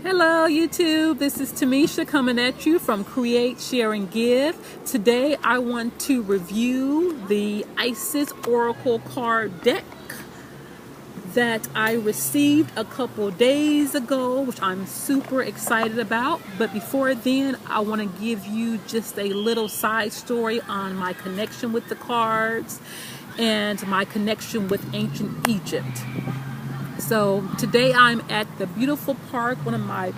Hello YouTube, this is Tamisha coming at you from Create, Share, and Give. Today I want to review the Isis Oracle card deck that I received a couple days ago, which I'm super excited about. But before then, I want to give you just a little side story on my connection with the cards and my connection with ancient Egypt. So today I'm at the beautiful park, one of my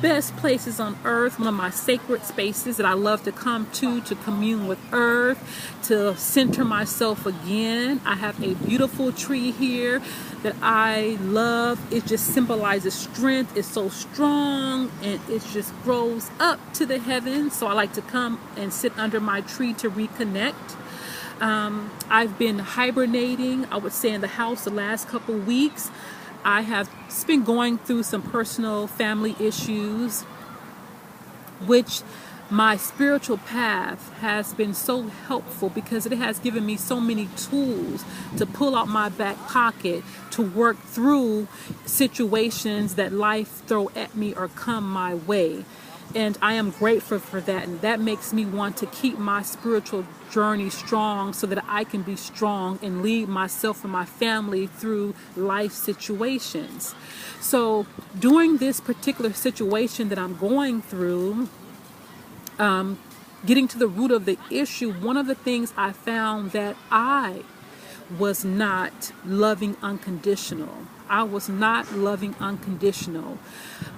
best places on earth, one of my sacred spaces that I love to come to commune with earth, to center myself again. I have a beautiful tree here that I love. It just symbolizes strength. It's so strong and it just grows up to the heavens. So I like to come and sit under my tree to reconnect. I've been hibernating, I would say, in the house the last couple weeks. I have been going through some personal family issues, which my spiritual path has been so helpful because it has given me so many tools to pull out my back pocket to work through situations that life throw at me or come my way. And I am grateful for that, and that makes me want to keep my spiritual journey strong so that I can be strong and lead myself and my family through life situations. So during this particular situation that I'm going through, getting to the root of the issue, one of the things I found that I was not loving unconditional. I was not loving unconditional.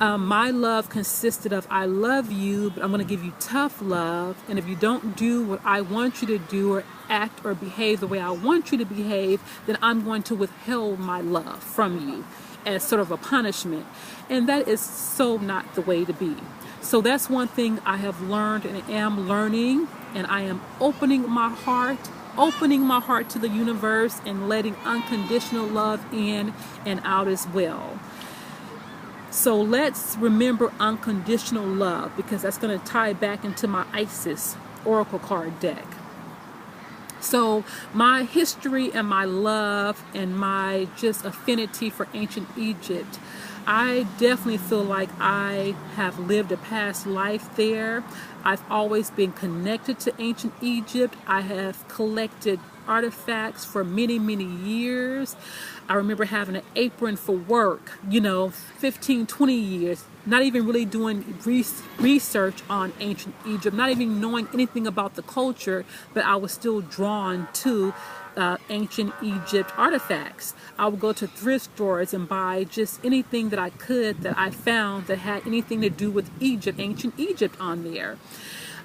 My love consisted of, I love you, but I'm going to give you tough love. And if you don't do what I want you to do or act or behave the way I want you to behave, then I'm going to withhold my love from you as sort of a punishment. And that is so not the way to be. So that's one thing I have learned and am learning, and I am opening my heart to the universe and letting unconditional love in and out as well. So let's remember unconditional love, because that's going to tie back into my Isis Oracle card deck. So my history and my love and my just affinity for ancient Egypt, I definitely feel like I have lived a past life there. I've always been connected to ancient Egypt. I have collected artifacts for many, many years. I remember having an apron for work, 15, 20 years, not even really doing research on ancient Egypt, not even knowing anything about the culture, but I was still drawn to ancient Egypt artifacts. I would go to thrift stores and buy just anything that I could that I found that had anything to do with Egypt, ancient Egypt on there.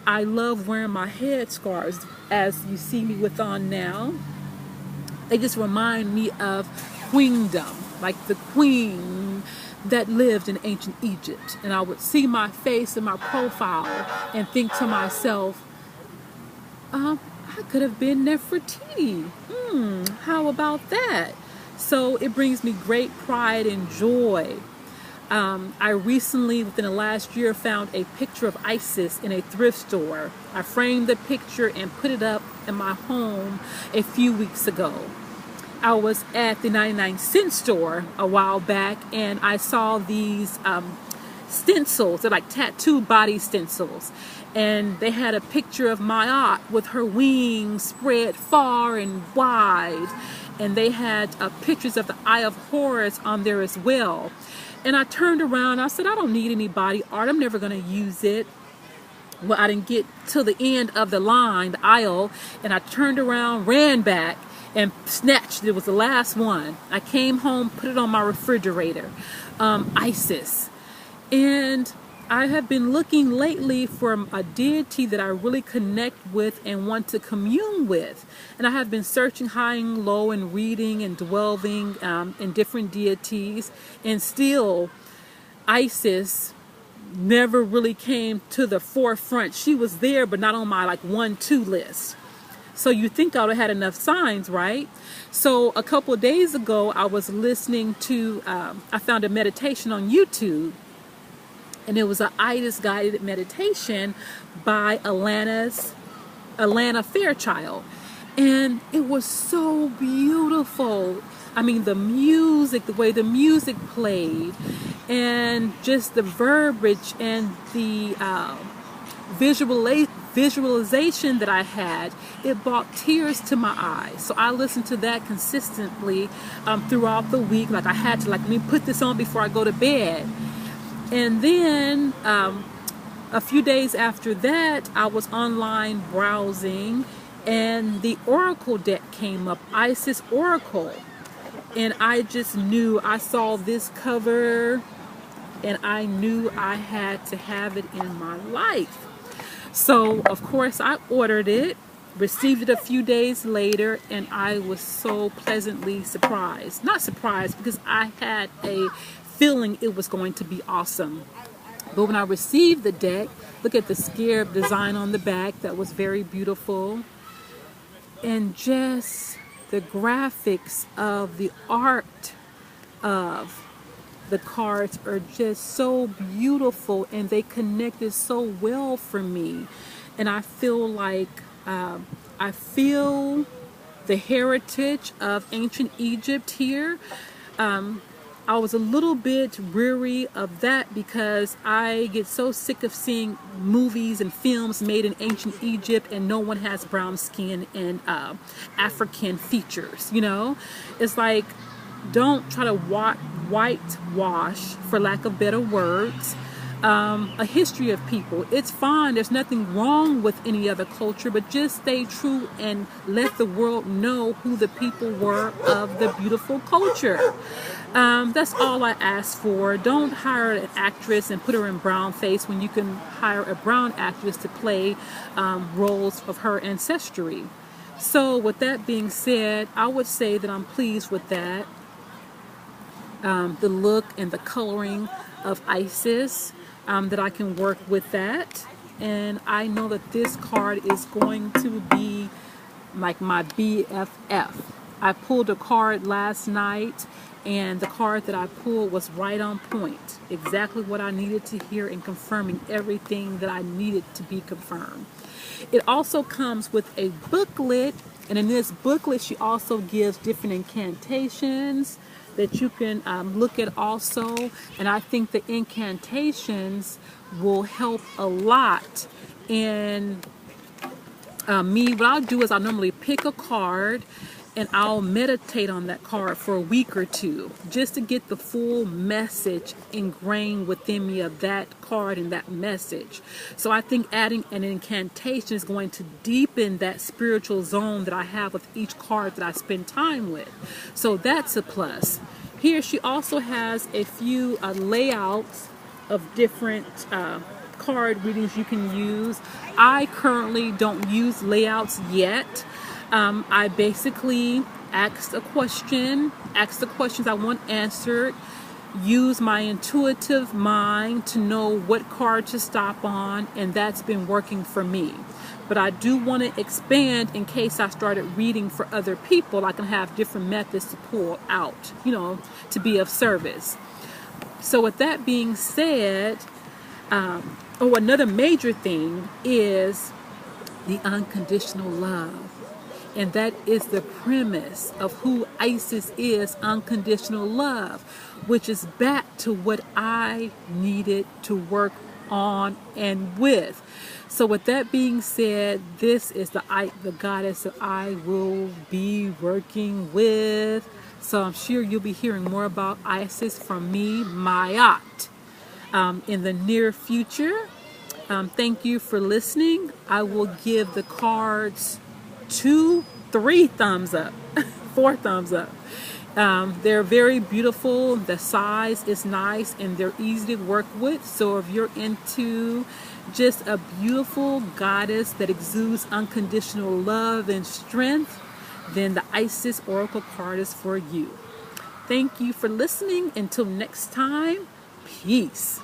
I love wearing my headscarves, as you see me with on now. They just remind me of queendom, like the queen that lived in ancient Egypt. And I would see my face and my profile and think to myself, I could have been Nefertiti. How about that? So it brings me great pride and joy. I recently, within the last year, found a picture of Isis in a thrift store. I framed the picture and put it up in my home a few weeks ago. I was at the 99-cent store a while back, and I saw these stencils. They're like tattoo body stencils. And they had a picture of Ma'at with her wings spread far and wide. And they had pictures of the Eye of Horus on there as well. And I turned around, I said, I don't need any body art. I'm never going to use it. Well, I didn't get to the end of the line, the aisle, and I turned around, ran back, and snatched it. It was the last one. I came home, put it on my refrigerator. Isis. And I have been looking lately for a deity that I really connect with and want to commune with. And I have been searching high and low and reading and dwelling in different deities. And still, Isis never really came to the forefront. She was there, but not on my 1-2 list. So you think I would have had enough signs, right? So a couple of days ago, I was listening to, I found a meditation on YouTube. And it was an Isis guided meditation by Alana Fairchild. And it was so beautiful. I mean, the music, the way the music played, and just the verbiage and the visualization that I had, it brought tears to my eyes. So I listened to that consistently throughout the week. Like I had to, like, let me put this on before I go to bed. And then a few days after that, I was online browsing, and the Oracle deck came up, Isis Oracle. And I just knew, I saw this cover, and I knew I had to have it in my life. So, of course, I ordered it, received it a few days later, and I was so pleasantly surprised. Not surprised, because I had a feeling it was going to be awesome. But when I received the deck, look at the scarab design on the back. That was very beautiful. And just the graphics of the art of the cards are just so beautiful, and they connected so well for me. And I feel like I feel the heritage of ancient Egypt here. I was a little bit weary of that because I get so sick of seeing movies and films made in ancient Egypt and no one has brown skin and African features, you know? It's like, don't try to whitewash, for lack of better words, a history of people. It's fine. There's nothing wrong with any other culture, but just stay true and let the world know who the people were of the beautiful culture. That's all I ask for. Don't hire an actress and put her in brown face when you can hire a brown actress to play roles of her ancestry. So with that being said, I would say that I'm pleased with that. The look and the coloring of Isis, that I can work with that. And I know that this card is going to be like my BFF. I pulled a card last night, and the card that I pulled was right on point. Exactly what I needed to hear and confirming everything that I needed to be confirmed. It also comes with a booklet, and in this booklet she also gives different incantations that you can look at also. And I think the incantations will help a lot in me. What I'll do is I'll normally pick a card and I'll meditate on that card for a week or two just to get the full message ingrained within me of that card and that message. So I think adding an incantation is going to deepen that spiritual zone that I have with each card that I spend time with. So that's a plus. Here she also has a few layouts of different card readings you can use. I currently don't use layouts yet. I basically ask the questions I want answered, use my intuitive mind to know what card to stop on, and that's been working for me. But I do want to expand in case I started reading for other people. I can have different methods to pull out, you know, to be of service. So with that being said, another major thing is the unconditional love. And that is the premise of who Isis is, unconditional love, which is back to what I needed to work on and with. So with that being said, this is the goddess that I will be working with. So I'm sure you'll be hearing more about Isis from me, Mayat, in the near future. Thank you for listening. I will give the cards 2, 3 thumbs up, 4 thumbs up. They're very beautiful. The size is nice and they're easy to work with. So if you're into just a beautiful goddess that exudes unconditional love and strength, then the Isis Oracle card is for you. Thank you for listening. Until next time, peace.